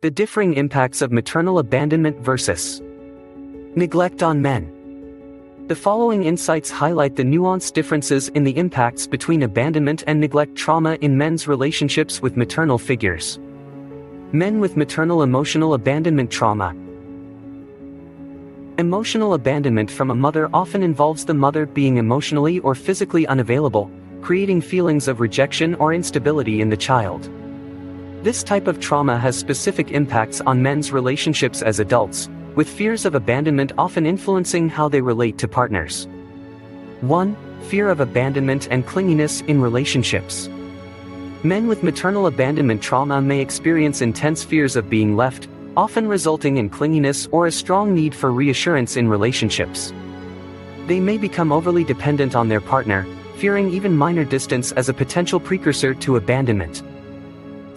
The differing impacts of maternal abandonment versus neglect on men. The following insights highlight the nuanced differences in the impacts between abandonment and neglect trauma in men's relationships with maternal figures. Men with maternal emotional abandonment trauma. Emotional abandonment from a mother often involves the mother being emotionally or physically unavailable, creating feelings of rejection or instability in the child. This type of trauma has specific impacts on men's relationships as adults, with fears of abandonment often influencing how they relate to partners. 1. Fear of abandonment and clinginess in relationships. Men with maternal abandonment trauma may experience intense fears of being left, often resulting in clinginess or a strong need for reassurance in relationships. They may become overly dependent on their partner, fearing even minor distance as a potential precursor to abandonment.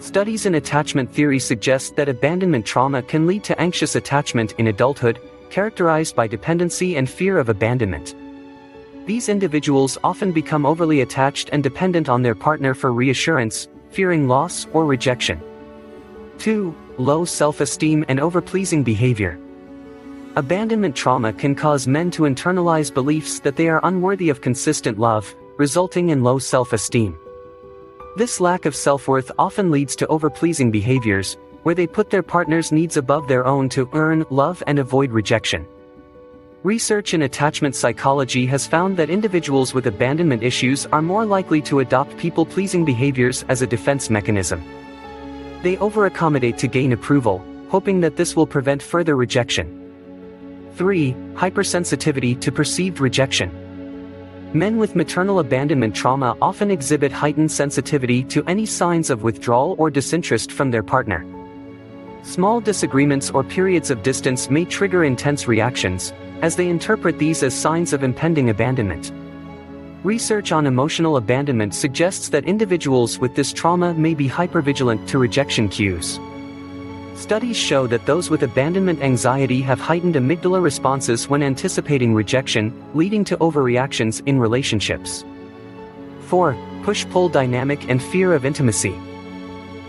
Studies in attachment theory suggest that abandonment trauma can lead to anxious attachment in adulthood, characterized by dependency and fear of abandonment. These individuals often become overly attached and dependent on their partner for reassurance, fearing loss or rejection. 2. Low self-esteem and overpleasing behavior. Abandonment trauma can cause men to internalize beliefs that they are unworthy of consistent love, resulting in low self-esteem. This lack of self-worth often leads to overpleasing behaviors, where they put their partner's needs above their own to earn love and avoid rejection. Research in attachment psychology has found that individuals with abandonment issues are more likely to adopt people-pleasing behaviors as a defense mechanism. They over-accommodate to gain approval, hoping that this will prevent further rejection. 3. Hypersensitivity to perceived rejection. Men with maternal abandonment trauma often exhibit heightened sensitivity to any signs of withdrawal or disinterest from their partner. Small disagreements or periods of distance may trigger intense reactions, as they interpret these as signs of impending abandonment. Research on emotional abandonment suggests that individuals with this trauma may be hypervigilant to rejection cues. Studies show that those with abandonment anxiety have heightened amygdala responses when anticipating rejection, leading to overreactions in relationships. 4. Push-pull dynamic and fear of intimacy.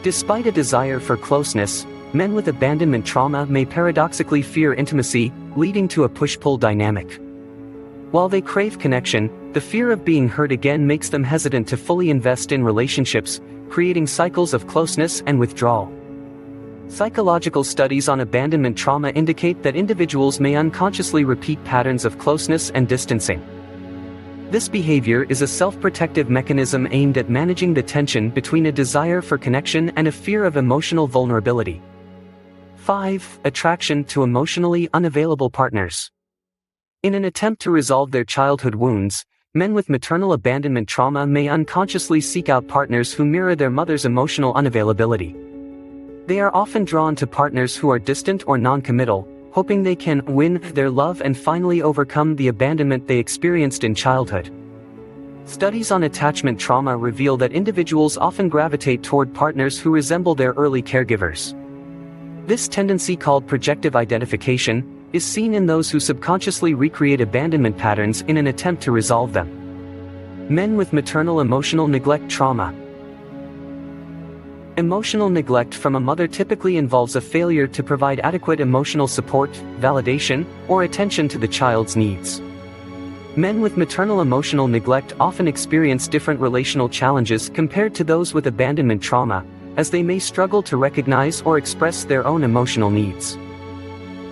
Despite a desire for closeness, men with abandonment trauma may paradoxically fear intimacy, leading to a push-pull dynamic. While they crave connection, the fear of being hurt again makes them hesitant to fully invest in relationships, creating cycles of closeness and withdrawal. Psychological studies on abandonment trauma indicate that individuals may unconsciously repeat patterns of closeness and distancing. This behavior is a self-protective mechanism aimed at managing the tension between a desire for connection and a fear of emotional vulnerability. 5. Attraction to emotionally unavailable partners. In an attempt to resolve their childhood wounds, men with maternal abandonment trauma may unconsciously seek out partners who mirror their mother's emotional unavailability. They are often drawn to partners who are distant or non-committal, hoping they can win their love and finally overcome the abandonment they experienced in childhood. Studies on attachment trauma reveal that individuals often gravitate toward partners who resemble their early caregivers. This tendency, called projective identification, is seen in those who subconsciously recreate abandonment patterns in an attempt to resolve them. Men with maternal emotional neglect trauma. Emotional neglect from a mother typically involves a failure to provide adequate emotional support, validation, or attention to the child's needs. Men with maternal emotional neglect often experience different relational challenges compared to those with abandonment trauma, as they may struggle to recognize or express their own emotional needs.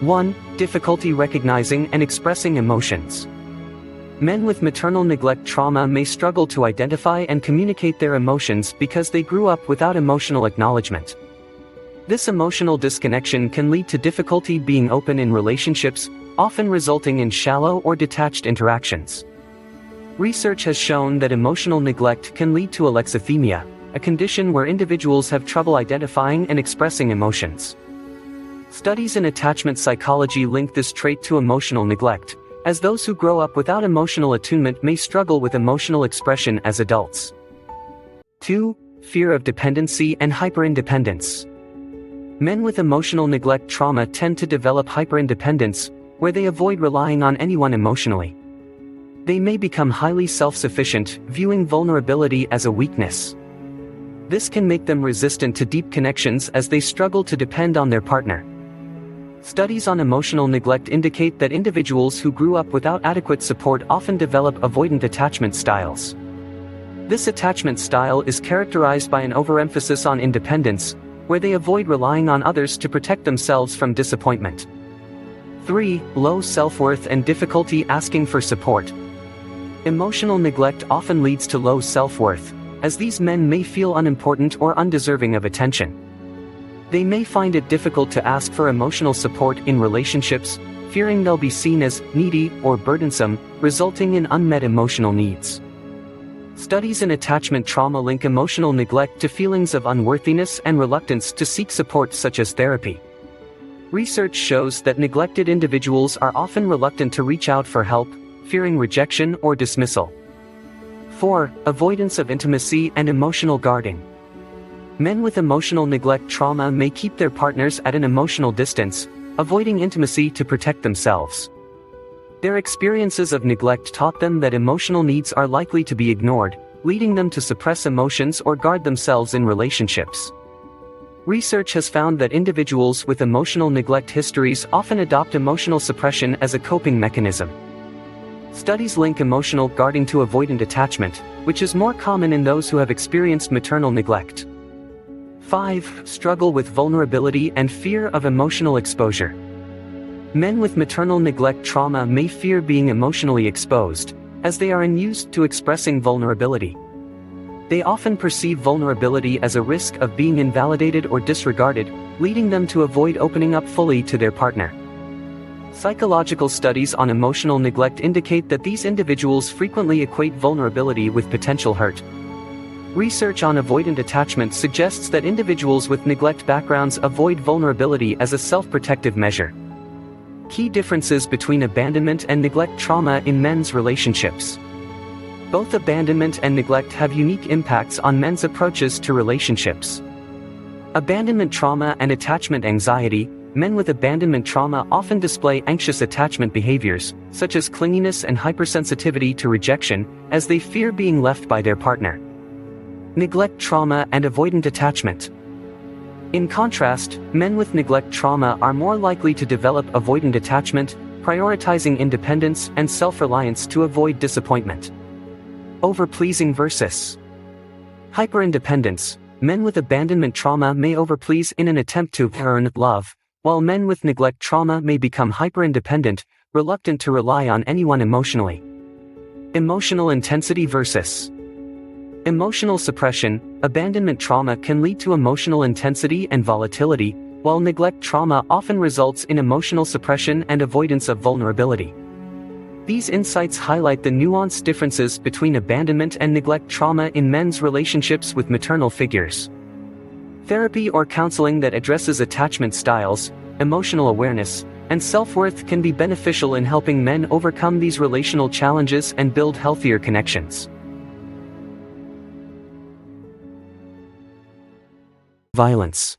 1. Difficulty recognizing and expressing emotions. Men with maternal neglect trauma may struggle to identify and communicate their emotions because they grew up without emotional acknowledgement. This emotional disconnection can lead to difficulty being open in relationships, often resulting in shallow or detached interactions. Research has shown that emotional neglect can lead to alexithymia, a condition where individuals have trouble identifying and expressing emotions. Studies in attachment psychology link this trait to emotional neglect, as those who grow up without emotional attunement may struggle with emotional expression as adults. 2. Fear of dependency and hyperindependence. Men with emotional neglect trauma tend to develop hyperindependence, where they avoid relying on anyone emotionally. They may become highly self-sufficient, viewing vulnerability as a weakness. This can make them resistant to deep connections as they struggle to depend on their partner. Studies on emotional neglect indicate that individuals who grew up without adequate support often develop avoidant attachment styles. This attachment style is characterized by an overemphasis on independence, where they avoid relying on others to protect themselves from disappointment. 3. Low self-worth and difficulty asking for support. Emotional neglect often leads to low self-worth, as these men may feel unimportant or undeserving of attention. They may find it difficult to ask for emotional support in relationships, fearing they'll be seen as needy or burdensome, resulting in unmet emotional needs. Studies in attachment trauma link emotional neglect to feelings of unworthiness and reluctance to seek support such as therapy. Research shows that neglected individuals are often reluctant to reach out for help, fearing rejection or dismissal. 4. Avoidance of intimacy and emotional guarding. Men with emotional neglect trauma may keep their partners at an emotional distance, avoiding intimacy to protect themselves. Their experiences of neglect taught them that emotional needs are likely to be ignored, leading them to suppress emotions or guard themselves in relationships. Research has found that individuals with emotional neglect histories often adopt emotional suppression as a coping mechanism. Studies link emotional guarding to avoidant attachment, which is more common in those who have experienced maternal neglect. 5. Struggle with vulnerability and fear of emotional exposure. Men with maternal neglect trauma may fear being emotionally exposed, as they are unused to expressing vulnerability. They often perceive vulnerability as a risk of being invalidated or disregarded, leading them to avoid opening up fully to their partner. Psychological studies on emotional neglect indicate that these individuals frequently equate vulnerability with potential hurt. Research on avoidant attachment suggests that individuals with neglect backgrounds avoid vulnerability as a self-protective measure. Key differences between abandonment and neglect trauma in men's relationships. Both abandonment and neglect have unique impacts on men's approaches to relationships. Abandonment trauma and attachment anxiety. Men with abandonment trauma often display anxious attachment behaviors, such as clinginess and hypersensitivity to rejection, as they fear being left by their partner. Neglect trauma and avoidant attachment. In contrast, men with neglect trauma are more likely to develop avoidant attachment, prioritizing independence and self-reliance to avoid disappointment. Overpleasing versus hyperindependence. Men with abandonment trauma may overplease in an attempt to earn love, while men with neglect trauma may become hyperindependent, reluctant to rely on anyone emotionally. Emotional intensity versus emotional suppression. Abandonment trauma can lead to emotional intensity and volatility, while neglect trauma often results in emotional suppression and avoidance of vulnerability. These insights highlight the nuanced differences between abandonment and neglect trauma in men's relationships with maternal figures. Therapy or counseling that addresses attachment styles, emotional awareness, and self-worth can be beneficial in helping men overcome these relational challenges and build healthier connections. Violence.